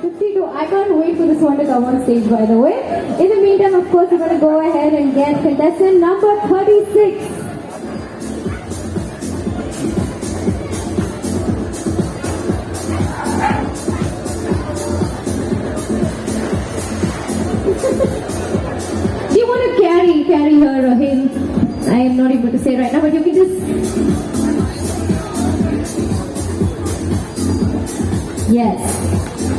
52. I can't wait for this one to come on stage, by the way. In the meantime, of course, we're going to go ahead and get contestant number 36. Do you want to carry her or him? I am not able to say right now, but you can just... Yes.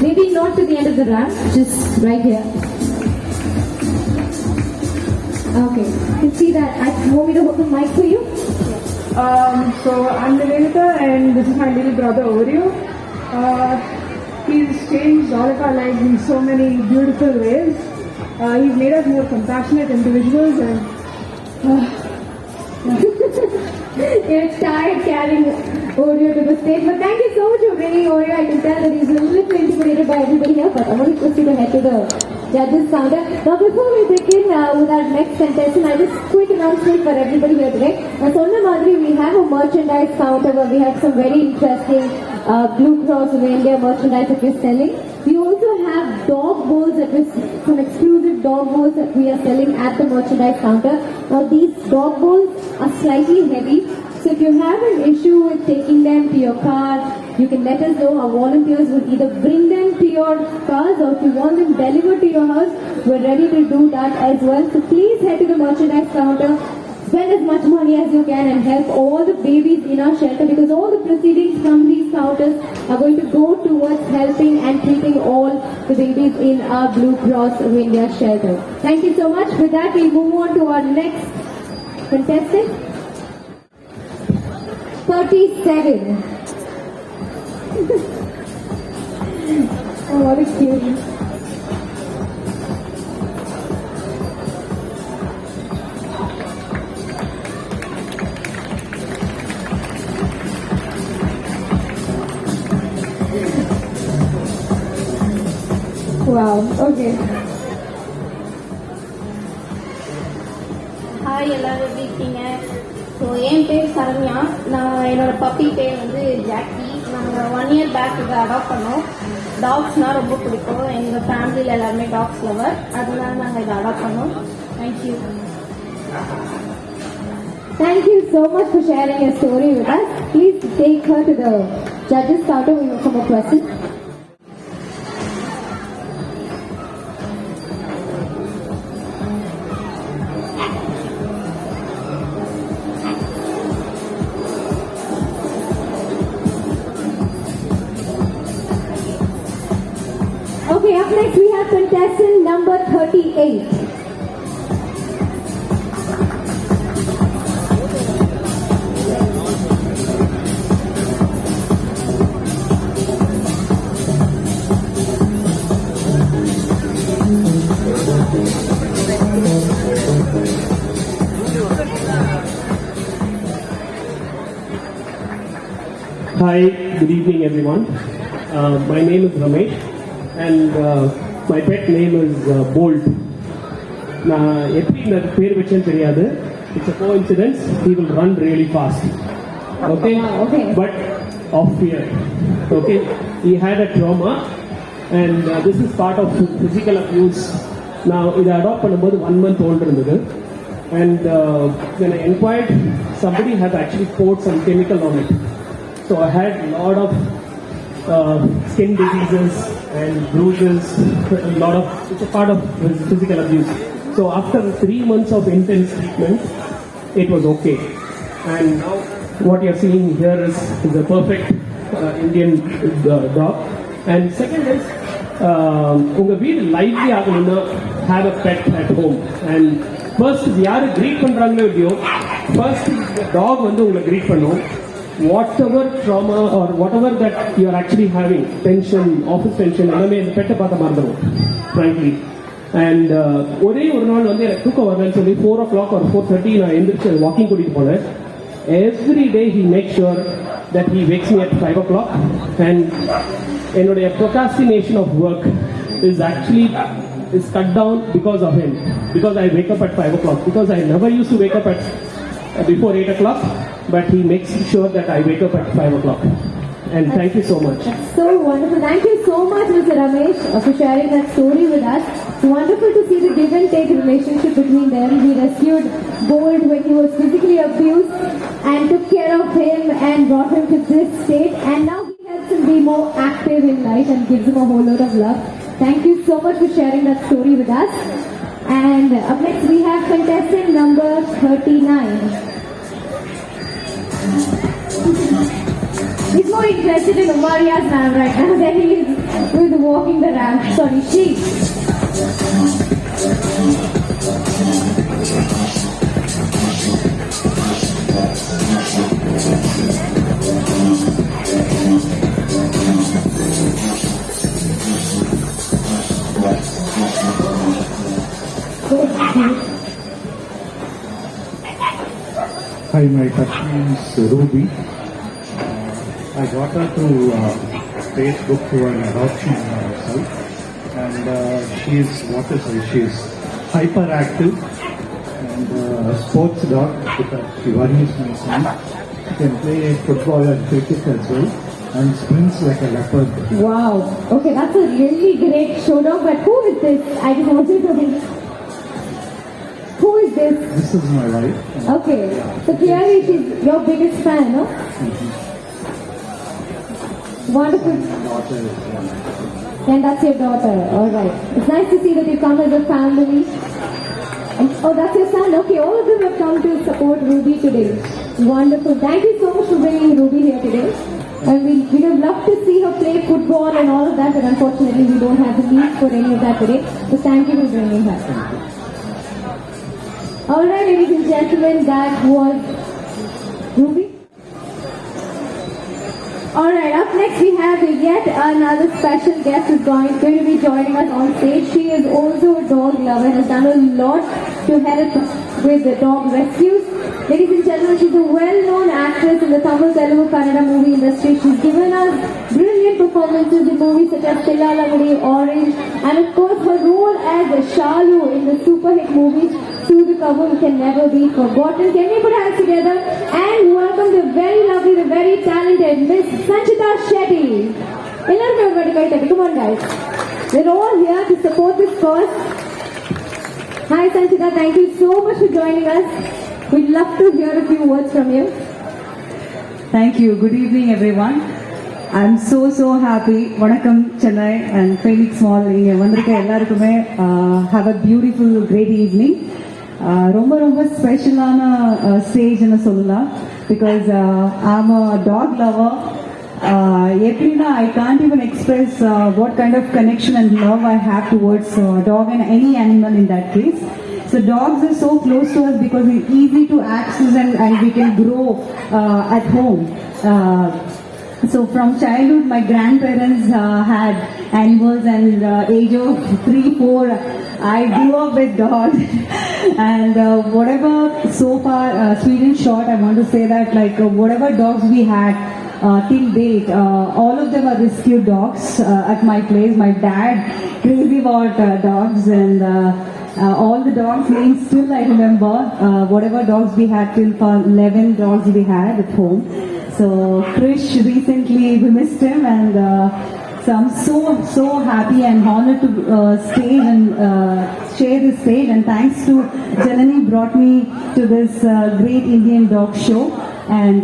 Maybe not to the end of the ramp, just right here. Okay. You can see that. I want me to hold the mic for you? So I'm Nivedita and this is my little brother Oreo. He's changed all of our lives in so many beautiful ways. He's made us more compassionate individuals and You're tired carrying Oreo to the stage, but thank you so much for bringing Oreo. I can tell that he's a little intimidated by everybody here, but I want to proceed ahead to the judges' counter. Now, before we begin with our next contestant, I just quick announcement for everybody here today. Sonna Madri, we have a merchandise counter where we have some very interesting Blue Cross of India merchandise that we're selling. We also have dog bowls some exclusive dog bowls that we are selling at the merchandise counter. Now these dog bowls are slightly heavy, so if you have an issue with taking them to your car, you can let us know. Our volunteers will either bring them to your cars, or if you want them delivered to your house, we're ready to do that as well. So please head to the merchandise counter. Spend as much money as you can and help all the babies in our shelter, because all the proceedings from these counters are going to go towards helping and treating all the babies in our Blue Cross of India shelter. Thank you so much. With that, we move on to our next contestant. 37. Oh, what a cutie. Wow, okay. Hi எல்லாரும் எப்படி இருக்கீங்க? So என் பேர் சரண்யா. என்னோட puppy பேர் வந்து Jackie. நாங்கள் 1 year back இதை adapt பண்ணோம். டாக்ஸ்னால் ரொம்ப பிடிக்கும். எங்கள் ஃபேமிலியில் எல்லாருமே டாக்ஸ் லவர். அதனால நாங்கள் இதை அடாப்ட் பண்ணோம். Thank you. Thank you so much for sharing your story with us. Please take her to the judges' counter. We have some more questions. Okay, up next we have contestant number 38. Hi, good evening everyone. My name is Ramesh and my pet name is Bolt. It's a coincidence. He will run really fast. Okay? Okay. But of fear. Okay? He had a trauma and this is part of physical abuse. Now, I adopted about 1 month old. And when I inquired, somebody had actually poured some chemical on it. So I had a lot of skin diseases and bruises, it's a part of physical abuse. So after 3 months of intense treatment, it was okay. And now what you're seeing here is a perfect Indian dog. And second is, unga veedu lively aganuna have a pet at home. And first, yaar greet பண்றாங்களோ இல்லையோ, first the dog வந்து உங்களை greet பண்ணும். Whatever trauma or whatever that you are actually having, tension, office tension, எல்லாமே இந்த பெட்டை பார்த்த மறந்துடும், frankly. And ஒரே ஒரு நாள் வந்து எனக்கு தூக்கம் வரலன்னு சொல்லி 4 o'clock or 4:30 நான் எந்திரிச்சு வாக்கிங் கூட்டிட்டு போனேன். Every day he makes sure that he wakes me at 5 o'clock and என்னுடைய procrastination of work is cut down because of him, because I wake up at 5 o'clock, because I never used to wake up at before 8 o'clock, but he makes sure that I wake up at 5 o'clock. And thank you so much. So wonderful. Thank you so much, Mr. Ramesh, for sharing that story with us. It's wonderful to see the give and take relationship between them. He rescued Bolt when he was physically abused and took care of him and brought him to this state. And now he helps him be more active in life and gives him a whole lot of love. Thank you so much for sharing that story with us. And up next we have contestant number 39. He's more interested in Umaria's ramp right now than he is with walking the ramp. Sorry, she. Hi, my first name is Ruby. I got her through Facebook through an adoption site, and she is hyperactive and a sports dog because she worries my son. She can play football and cricket as well and sprints like a leopard. Wow. Okay, that's a really great show dog. But who is this? I just wanted to know. Who is this? This is my wife. Okay. So clearly she's your biggest fan, no? Wonderful. Daughter is one. And that's your daughter. Alright. It's nice to see that you come as a family. And, oh, that's your son. Okay, all of them have come to support Ruby today. Wonderful. Thank you so much for bringing Ruby here today. And we'd have loved to see her play football and all of that, but unfortunately we don't have the need for any of that today. So thank you for bringing her. Alright, ladies and gentlemen, that was Ruby. Alright, up next we have yet another special guest who's going to be joining us on stage. She is also a dog lover and has done a lot to help with the dog rescues. Ladies and gentlemen, she's a well-known actress in the Tamil Telugu Kannada movie industry. She's given us brilliant performances in movies such as Pillalagadi, Orange, and of course her role as Shalu in the super hit movie To the Cover Can Never Be Forgotten. Can we put our hands together and welcome the very lovely, the very talented Miss Sanchita Shetty. Come on guys. We're all here to support this cause. Hi Sanchita, thank you so much for joining us. We'd love to hear a few words from you. Thank you. Good evening, everyone. I'm so happy. Vanakkam, Chennai and Phoenix Mall. Have a beautiful, great evening. Romba special stage in Solula because I'm a dog lover. I can't even express what kind of connection and love I have towards dog and any animal in that case. So dogs are so close to us because it's easy to access and we can grow at home. So from childhood, my grandparents had animals, and age of 3, 4, I grew up with dogs. And whatever so far, sweet and short, I want to say that whatever dogs we had till date, all of them are rescued dogs at my place. My dad crazy about dogs, and all the dogs names still I remember. Whatever dogs we had till 11 dogs we had at home. So Krish recently we missed him, and so I'm so happy and honored to stay and share this stage. And thanks to Janani brought me to this great Indian dog show. And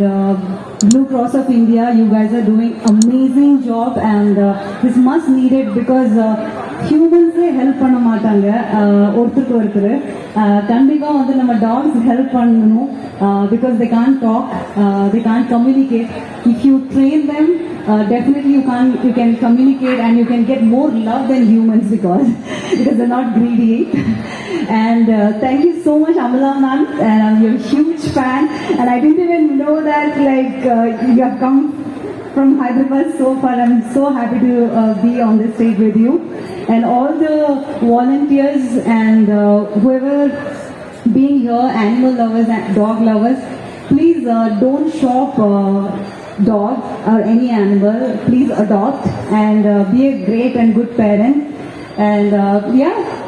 Blue Cross of India, you guys are doing amazing job, and this much needed because humans help பண்ண மாட்டாங்க ஒருத்தருக்கு ஒருத்தர் கண்டிப்பா வந்து நம்ம tax help பண்ணணும் because they can't talk, they can't communicate. If you train them, definitely you can communicate and you can get more love than humans because they're not greedy. And thank you so much, Amala ma'am, and I'm your huge fan, and I didn't even know that you have come from Hyderabad so far. I'm so happy to be on this stage with you, and all the volunteers and whoever being here, animal lovers and dog lovers, please don't shop dog or any animal. Please adopt and be a great and good parent. And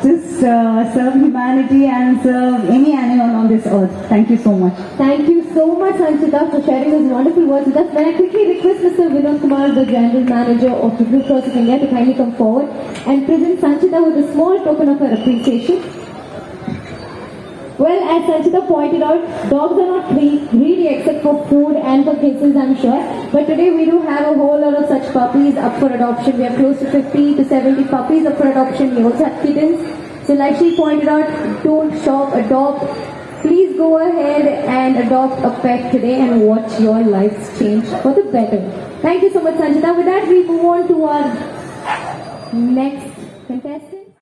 just serve humanity and serve any animal on this earth. Thank you so much. Thank you so much, Sanchita, for sharing those wonderful words with us. May I quickly request Mr. Vinod Kumar, the General Manager of the Blue Cross of India, to kindly come forward and present Sanchita with a small token of her appreciation. Well, as Sanchita pointed out, dogs are not greedy except for food and for kisses, I'm sure. But today we do have a whole lot of such puppies up for adoption. We have close to 50 to 70 puppies up for adoption. We also have kittens. So like she pointed out, don't shop, adopt. Please go ahead and adopt a pet today and watch your lives change for the better. Thank you so much, Sanchita. With that, we move on to our next contestant.